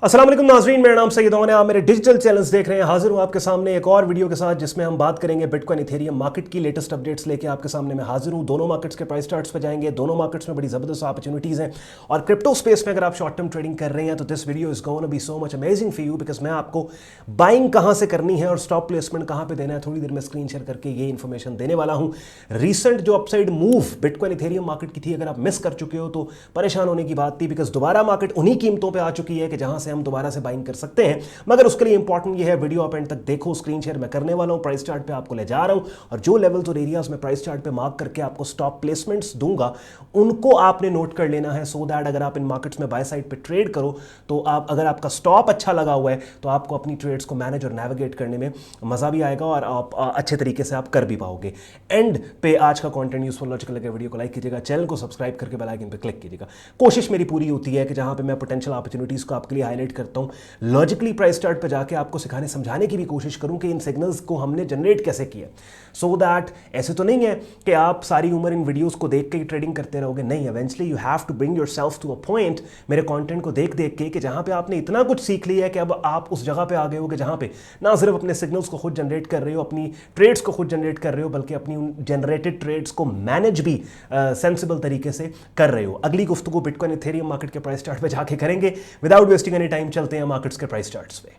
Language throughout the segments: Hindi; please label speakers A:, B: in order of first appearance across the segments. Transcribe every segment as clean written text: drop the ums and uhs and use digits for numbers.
A: अस्सलाम वालेकुम नाज़रीन, मेरा नाम सैयद है। आप मेरे डिजिटल चैनल्स देख रहे हैं। हाजिर हूँ आपके सामने एक और वीडियो के साथ जिसमें हम बात करेंगे बिटकॉइन इथेरियम मार्केट की लेटेस्ट अपडेट्स लेके आपके सामने मैं हाजिर हूँ। दोनों मार्केट्स के प्राइस चार्ट्स पे जाएंगे। दोनों मार्केट्स में बड़ी ज़बरदस्त अपॉर्चुनिटीज़ हैं और क्रिप्टो स्पेस में अगर आप शॉर्ट टर्म ट्रेडिंग कर रहे हैं तो this video is gonna be so much amazing for you, because मैं आपको बाइंग कहाँ से करनी है और स्टॉप प्लेसमेंट कहाँ पर देना है थोड़ी देर में स्क्रीन शेयर करके ये इन्फॉर्मेशन देने वाला हूँ। रिसेंट जो upside move bitcoin Ethereum market की थी, अगर आप मिस कर चुके हो तो परेशान होने की बात थी, बिकॉज दोबारा मार्केट उन्हीं कीमतों पर आ चुकी है कि जहाँ से हम दोबारा से बाइंग कर सकते हैं। मगर उसके लिए इंपॉर्टेंट ये है, वीडियो आप एंड तक देखो। स्क्रीन शेयर मैं करने वाला हूं, प्राइस चार्ट पे आपको ले जा रहा हूं और जो लेवल्स और एरियाज में प्राइस चार्ट पे मार्क करके आपको स्टॉप प्लेसमेंट्स दूंगा उनको आपने नोट कर लेना है, सो दैट अगर आप इन मार्केट्स में बाय साइड पे ट्रेड करो तो आप, अगर आपका स्टॉप अच्छा लगा हुआ है तो आपको अपनी ट्रेड्स को मैनेज और नेविगेट करने में मजा भी आएगा और आप अच्छे तरीके से आप कर भी पाओगे। एंड पे आज का कंटेंट यूजफुल लॉजिकल लगे, वीडियो को लाइक कीजिएगा, चैनल को सब्सक्राइब करके बेल आइकन पे क्लिक कीजिएगा। कोशिश मेरी पूरी होती है कि जहां पे मैं पोटेंशियल अपॉर्चुनिटीज को आपके लिए हाईलाइट करता हूं, लॉजिकली प्राइस चार्ट पे जाके आपको सिखाने समझाने की भी कोशिश करूं कि इन सिग्नल्स को हमने जनरेट कैसे किया, सो दैट ऐसे तो नहीं है कि आप सारी उम्र इन वीडियोस को देख के ही ट्रेडिंग करते रहोगे। नहीं, eventually you have to bring yourself to a point मेरे कंटेंट को देख देख के कि जहां पे आपने इतना कुछ सीख लिया है कि अब आप उस जगह पे आ गए हो कि जहां पे ना सिर्फ अपने सिग्नल्स को खुद जनरेट कर रहे हो, अपनी ट्रेड्स को खुद जनरेट कर रहे हो, बल्कि अपनी उन जनरेटेड ट्रेड्स को मैनेज भी सेंसिबल तरीके से कर रहे हो। अगली गुफ्तगू बिटकॉइन इथेरियम मार्केट के प्राइस चार्ट पे जाके करेंगे। विदाउट वेस्टिंग एनी टाइम चलते हैं मार्केट्स के प्राइस चार्ट्स पे।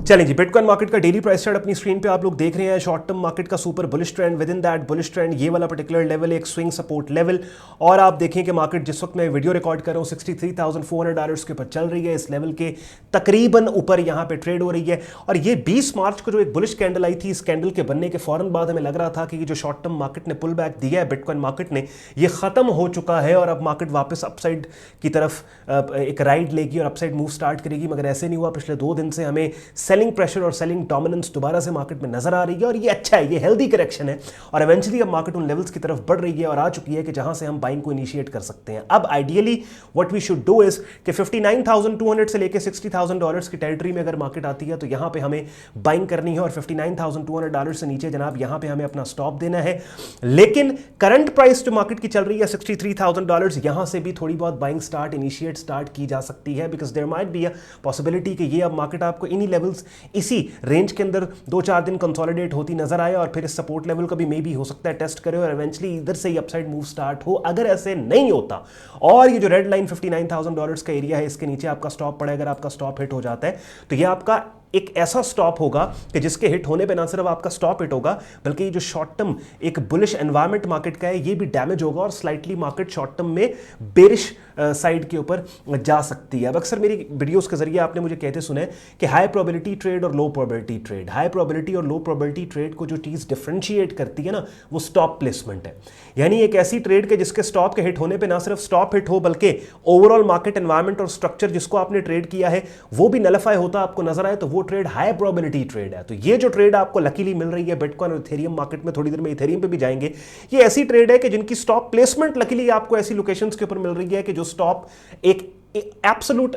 A: चलें जी, बिटकॉइन मार्केट का डेली प्राइस चार्ट अपनी स्क्रीन पे आप लोग देख रहे हैं। शॉर्ट टर्म मार्केट का super bullish trend, with in that bullish trend ये वाला पर्टिकुलर लेवल एक स्विंग सपोर्ट लेवल। और आप देखें कि मार्केट जिस वक्त मैं वीडियो रिकॉर्ड कर रहा हूँ $63,400 के ऊपर चल रही है, इस लेवल के तकरीबन ऊपर यहाँ पे ट्रेड हो रही है। और ये 20 मार्च को जो एक बुलिश कैंडल आई थी, इस कैंडल के बनने के फौरन बाद हमें लग रहा था कि जो शॉर्ट टर्म मार्केट ने पुल बैक दिया है बिटकॉइन मार्केट ने, ये खत्म हो चुका है और अब मार्केट वापस अपसाइड की तरफ एक राइड लेगी और अपसाइड मूव स्टार्ट करेगी। मगर ऐसे नहीं हुआ। पिछले 2 दिन से हमें सेलिंग प्रेशर और सेलिंग डोमिनेंस दोबारा से मार्केट में नजर आ रही है और ये अच्छा है, ये हेल्दी करेक्शन है और इवेंचुअली अब मार्केट उन लेवल्स की तरफ बढ़ रही है और आ चुकी है कि जहां से हम बाइंग को इनिशिएट कर सकते हैं। अब ideally what we should do is कि 59,200 से लेके $60,000 की टेरिटरी में अगर मार्केट आती है तो यहां पे हमें बाइंग करनी है और $59,200 से नीचे जनाब यहां पे हमें अपना स्टॉप देना है। लेकिन करंट प्राइस जो मार्केट की चल रही है $63,000, यहां से भी थोड़ी बहुत बाइंग स्टार्ट की जा सकती है, because there might be a possibility कि ये अब मार्केट आपको इन्हीं लेवल्स, इसी रेंज के अंदर 2-4 दिन कंसोलिडेट होती नजर आए और फिर इस सपोर्ट लेवल का भी मे बी हो सकता है टेस्ट करे और इवेंचुअली इधर से ही अपसाइड मूव स्टार्ट हो। अगर ऐसे नहीं होता और ये जो रेड लाइन $59,000 का एरिया है, इसके नीचे आपका स्टॉप पड़े, अगर आपका स्टॉप हिट हो जाता है तो ये आपका एक ऐसा स्टॉप होगा कि जिसके हिट होने पे ना सिर्फ आपका स्टॉप हिट होगा, बल्कि ये जो शॉर्ट टर्म एक बुलिश एनवायरनमेंट मार्केट का है ये भी डैमेज होगा और स्लाइटली मार्केट शॉर्ट टर्म में बेरिश साइड के ऊपर जा सकती है। अब अक्सर मेरी वीडियोस के जरिए आपने मुझे कहते सुने कि हाई प्रोबेबिलिटी ट्रेड और लो प्रोबेबिलिटी ट्रेड, हाई प्रोबेबिलिटी और लो प्रोबेबिलिटी ट्रेड को जो चीज डिफरेंशिएट करती है ना, वो स्टॉप प्लेसमेंट है। यानी एक ऐसी ट्रेड के जिसके स्टॉप के हिट होने पे ना सिर्फ स्टॉप हिट हो, बल्कि ओवरऑल मार्केट एनवायरनमेंट और स्ट्रक्चर जिसको आपने ट्रेड किया है वो भी नलिफाई होता आपको नजर आए, तो वो ट्रेड हाई प्रोबेबिलिटी ट्रेड है। तो ये जो ट्रेड आपको लकीली मिल रही है बिटकॉइन और इथेरियम मार्केट में, थोड़ी देर में इथेरियम पे भी जाएंगे, ये ऐसी ट्रेड है कि जिनकी स्टॉप प्लेसमेंट लकीली आपको ऐसी लोकेशंस के ऊपर मिल रही है कि जो स्टॉप एक एब्सोल्यूट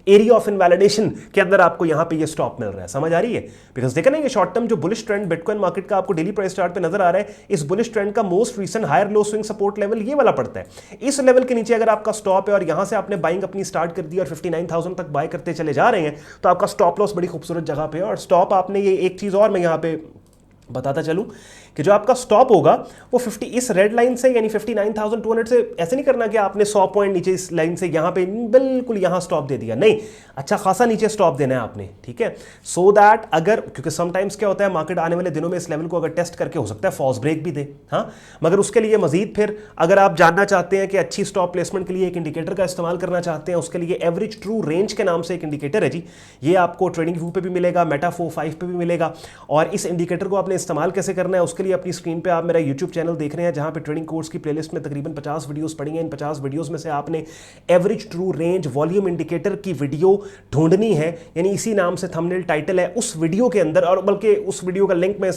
A: एरिया ऑफ इनवैलिडेशन के अंदर आपको यहां पे ये स्टॉप मिल रहा है। समझ आ रही है? बिकॉज देखा ना, ये शॉर्ट टर्म जो बुलिश ट्रेंड बिटकॉइन मार्केट का आपको डेली प्राइस चार्ट पे नजर आ रहा है, इस बुलिश ट्रेंड का most recent higher low swing support level ये वाला पड़ता है। इस लेवल के नीचे अगर आपका स्टॉप है और यहां से आपने बाइंग अपनी स्टार्ट कर दी और 59,000 तक बाय करते चले जा रहे हैं, तो आपका स्टॉप लॉस बड़ी खूबसूरत जगह पे है। और स्टॉप आपने, ये एक चीज और मैं यहां पे बताता चलूं कि जो आपका स्टॉप होगा वो 50 इस रेड लाइन से, यानी 59,200 से, ऐसे नहीं करना कि आपने 100 पॉइंट नीचे इस लाइन से यहां पे बिल्कुल यहां स्टॉप दे दिया, नहीं, अच्छा खासा नीचे स्टॉप देना है आपने, ठीक है, सो दैट अगर, क्योंकि समटाइम्स क्या होता है मार्केट आने वाले दिनों में इस लेवल को अगर टेस्ट करके हो सकता है फॉल्स ब्रेक भी दे, हाँ, मगर उसके लिए मजीद फिर अगर आप जानना चाहते हैं कि अच्छी स्टॉप प्लेसमेंट के लिए एक इंडिकेटर का इस्तेमाल करना चाहते हैं, उसके लिए एवरेज ट्रू रेंज के नाम से एक इंडिकेटर है जी, ये आपको ट्रेडिंग व्यू पे भी मिलेगा, मेटाफो 5 पे भी मिलेगा। और इस इंडिकेटर को आपने इस्तेमाल कैसे करना है, उसके लिए अपनी स्क्रीन पे आप मेरा YouTube चैनल देख रहे हैं जहां पे ट्रेडिंग कोर्स की प्लेलिस्ट में तकरीबन 50 वीडियोस पड़ी हैं। इन 50 वीडियोस में से आपने average true range volume indicator की वीडियो ढूंढनी है, यानी इसी नाम से थंबनेल टाइटल है उस वीडियो के अंदर, और बल्कि उस वीडियो का लिंक मैं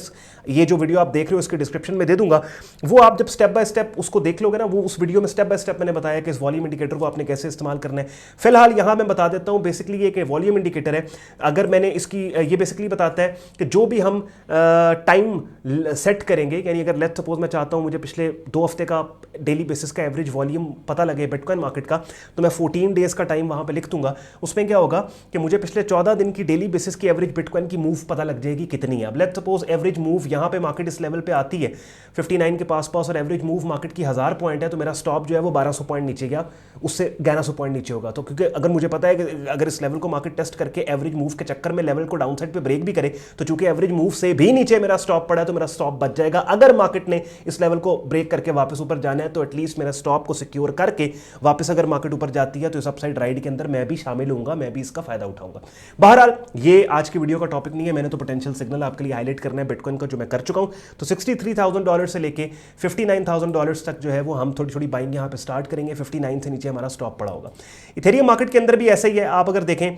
A: ये जो वीडियो आप देख रहे हो इसके डिस्क्रिप्शन में दे दूंगा। वो आप जब स्टेप बाय स्टेप उसको देख लोगे ना, वो उस वीडियो में स्टेप बाय स्टेप मैंने बताया कि इस वॉल्यूम इंडिकेटर को आपने कैसे इस्तेमाल करना है। फिलहाल यहां मैं बता देता हूं, बेसिकली ये एक वॉल्यूम इंडिकेटर है। अगर मैंने इसकी, ये बेसिकली बताता है कि जो भी हम टाइम सेट सेट करेंगे, यानी अगर लेट्स सपोज मैं चाहता हूँ मुझे पिछले 2 हफ्ते का डेली बेसिस का एवरेज वॉल्यूम पता लगे बिटकॉइन मार्केट का, तो मैं 14 डेज का टाइम वहाँ पे लिख दूंगा। उसमें क्या होगा कि मुझे पिछले 14 दिन की डेली बेसिस की एवरेज बिटकॉइन की मूव पता लग जाएगी कितनी है। अब लेट्स सपोज एवरेज मूव यहाँ पे मार्केट इस लेवल पे आती है 59 के पास और एवरेज मूव मार्केट की 1000 पॉइंट है, तो मेरा स्टॉप जो है वो 1200 पॉइंट नीचे गया, उससे 1100 पॉइंट नीचे होगा। तो क्योंकि अगर मुझे पता है कि अगर इस लेवल को मार्केट टेस्ट करके एवरेज मूव के चक्कर में लेवल को डाउन साइड पे ब्रेक भी करे, तो चूंकि एवरेज मूव से भी नीचे मेरा स्टॉप पड़ा है, तो मेरा स्टॉप बच जाएगा। अगर मार्केट ने इस लेवल को ब्रेक करके वापस ऊपर जाना है, तो एटलीस्ट मेरा स्टॉप को सिक्योर करके वापस अगर मार्केट ऊपर जाती है, तो इस अपसाइड राइड के अंदर मैं भी शामिल हूंगा, मैं भी इसका फायदा उठाऊंगा। बहरहाल ये आज की वीडियो का टॉपिक नहीं है, मैंने तो पोटेंशियल सिग्नल आपके लिए हाईलाइट करना है बिटकॉइन का, जो मैं कर चुका हूं। तो $63,000 से लेके $59,000 तक जो है वो हम थोड़ी थोड़ी बाइंग यहां पे स्टार्ट करेंगे। 59 से नीचे हमारा स्टॉप पड़ा होगा। इथेरियम मार्केट के अंदर भी ऐसा ही है। आप अगर देखें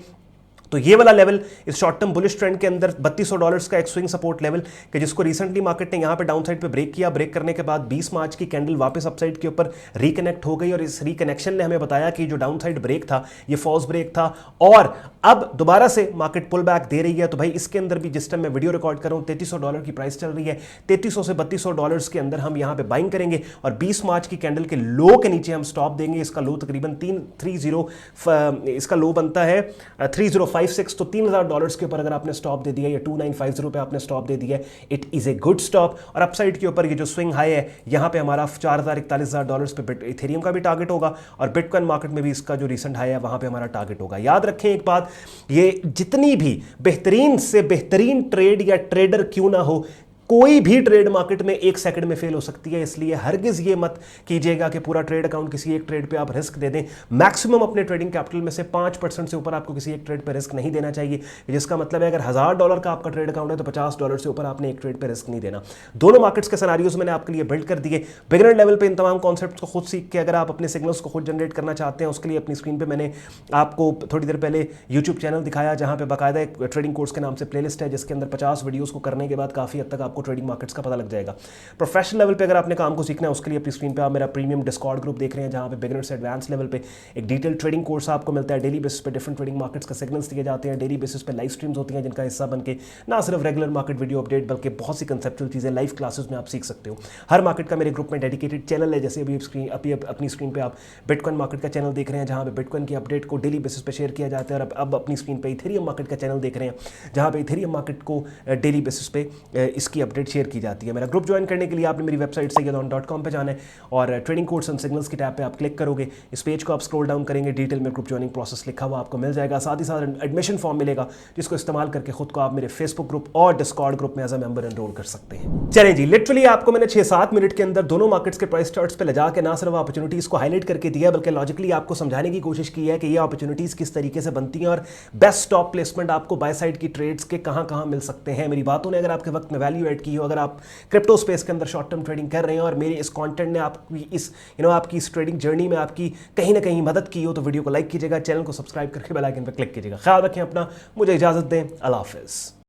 A: तो ये वाला लेवल इस शॉर्ट टर्म बुलिश ट्रेंड के अंदर $3200 का एक स्विंग सपोर्ट लेवल कि जिसको रिसेंटली मार्केट ने यहां पे डाउन साइड पे ब्रेक किया। ब्रेक करने के बाद 20 मार्च की कैंडल वापस अपसाइड के ऊपर रिकनेक्ट हो गई, और इस रिकनेक्शन ने हमें बताया कि जो डाउन साइड ब्रेक था ये फॉल्स ब्रेक था, और अब दोबारा से मार्केट पुल बैक दे रही है। तो भाई इसके अंदर भी जिस टाइम मैं वीडियो रिकॉर्ड कर रहा हूं $3300 की प्राइस चल रही है, $3300 से $3200 के अंदर हम यहां पे बाइंग करेंगे, और 20 मार्च की कैंडल के लो के नीचे हम स्टॉप देंगे। इसका लो तकरीबन 330 इसका लो बनता है 3056, तो $3000 के ऊपर अगर आपने स्टॉप दे दिया या 2950 पे आपने स्टॉप दे दिया, it is a good stop. और अपसाइड के ऊपर ये जो स्विंग हाई है यहां पे हमारा $4041,000 पे इथेरियम का भी टारगेट होगा, और बिटकॉइन मार्केट में भी इसका जो रिसेंट हाई है वहां पे हमारा टारगेट होगा। याद रखें एक बात, ये जितनी भी बेहतरीन से बेहतरीन ट्रेड या ट्रेडर क्यों ना हो, कोई भी ट्रेड मार्केट में 1 सेकंड में फेल हो सकती है। इसलिए हरगिज ये मत कीजिएगा कि पूरा ट्रेड अकाउंट किसी एक ट्रेड पे आप रिस्क दे दें। मैक्सिमम अपने ट्रेडिंग कैपिटल में से 5% से ऊपर आपको किसी एक ट्रेड पे रिस्क नहीं देना चाहिए, जिसका मतलब है अगर $1000 का आपका ट्रेड अकाउंट है तो $50 से ऊपर आपने एक ट्रेड पे रिस्क नहीं देना। दोनों मार्केट्स के सिनेरियोज मैंने आपके लिए बिल्ड कर दिए। बिगिनर लेवल पे इन तमाम कॉन्सेप्ट्स को खुद सीख के अगर आप अपने सिग्नल्स को खुद जनरेट करना चाहते हैं, उसके लिए अपनी स्क्रीन पर मैंने आपको थोड़ी देर पहले यूट्यूब चैनल दिखाया, जहां पे बाकायदा एक ट्रेडिंग कोर्स के नाम से प्लेलिस्ट है, जिसके अंदर 50 वीडियोस को करने के बाद काफी हद तक आपको ट्रेडिंग मार्केट्स का लग जाएगा। प्रोफेशनल लेवल पे अगर आपने काम को सीखना है, उसके लिए अपनी स्क्रीन पे आप मेरा प्रीमियम डिस्कॉर्ड ग्रुप देख रहे हैं, जहां पे बिगिनर से एडवांस लेवल पे एक डिटेल ट्रेडिंग कोर्स आपको मिलता है। डेली बेसिस पे डिफरेंट ट्रेडिंग मार्केट्स का सिग्नल्स दिए जाते हैं, डेली बेसिस पे लाइव स्ट्रीम्स होती हैं जिनका हिस्सा बनके ना सिर्फ रेगुलर मार्केट वीडियो अपडेट बल्कि बहुत सी कंसेप्चुअल चीजें लाइव क्लासेस में आप सीख सकते हो। हर मार्केट का मेरे ग्रुप में डेडिकेटेड चैनल है, जैसे अभी अपनी स्क्रीन पे आप बिटकॉइन मार्केट का चैनल देख रहे हैं, जहां पे बिटकॉइन की अपडेट को डेली बेसिस पे शेयर किया जाता है। और अब अपनी स्क्रीन पे इथेरियम मार्केट का चैनल देख रहे हैं, जहां पे इथेरियम मार्केट को डेली बेसिस पे इसकी अपडेट शेयर की जाती है। मेरा ग्रुप ज्वाइन करने के लिए आपने मेरी वेबसाइट sayyadon.com पे जाना है, और ट्रेडिंग कोर्स एंड सिग्नल्स की टैब पे आप क्लिक करोगे। इस पेज को आप स्क्रॉल डाउन करेंगे, डिटेल में ग्रुप ज्वाइनिंग प्रोसेस लिखा हुआ आपको मिल जाएगा। साथ ही साथ एडमिशन फॉर्म मिलेगा, जिसको इस्तेमाल करके खुद को आप मेरे फेसबुक ग्रुप और डिस्कॉर्ड ग्रुप में एज अ मेंबर एनरोल कर सकते हैं। चले जी, लिटरली आपको मैंने 6-7 मिनट के अंदर दोनों मार्केट्स के प्राइस चार्ट्स पे ले जाके ना सिर्फ अपॉर्चुनिटीज को हाईलाइट करके दिया, बल्कि लॉजिकली आपको समझाने की कोशिश की है कि ये अपॉर्चुनिटीज किस तरीके से बनती हैं, और बेस्ट स्टॉप प्लेसमेंट आपको बाय साइड की ट्रेड्स के कहां मिल सकते हैं। मेरी बातों ने अगर आपके वक्त में वैल्यू ऐड की हो, अगर आप क्रिप्टो स्पेस के अंदर शॉर्ट टर्म ट्रेडिंग कर रहे हैं और मेरे इस कंटेंट ने आपकी इस ट्रेडिंग जर्नी में आपकी कहीं ना कहीं मदद की हो, तो वीडियो को लाइक कीजिएगा, चैनल को सब्सक्राइब करके बेल आइकन पर क्लिक कीजिएगा। ख्याल रखें अपना, मुझे इजाजत दें, अल्लाह हाफिज़।